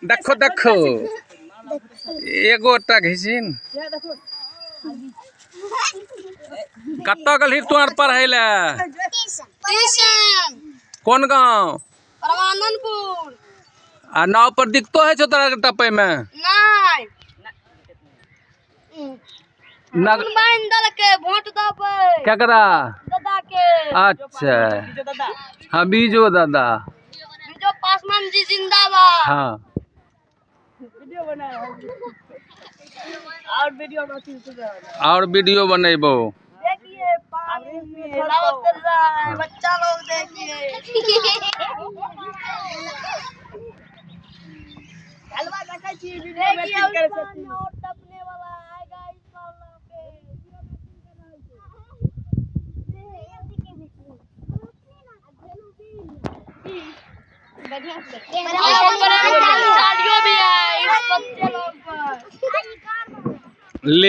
देखो देखो एगोटा घिसिन कत गली तुआर पढ़े ले कौन गाँव परमानंदपुर आ नाव पर दिखतो है छो तोरा के टपे में नहीं नग के वोट दबे केकरा दादा के अच्छा हाँ बीजो दादा जो पासवान जी जिंदाबाद हाँ वीडियो बना और वीडियो बनेबो देखिए पानी में लाओ कर रहा है बच्चा लोग देखिए हलवा देखा छी वीडियो में क्लिक कर सकती और टपने वाला आएगा इस वाला पे बढ़िया से भी है इस बच्चे लोग पर ले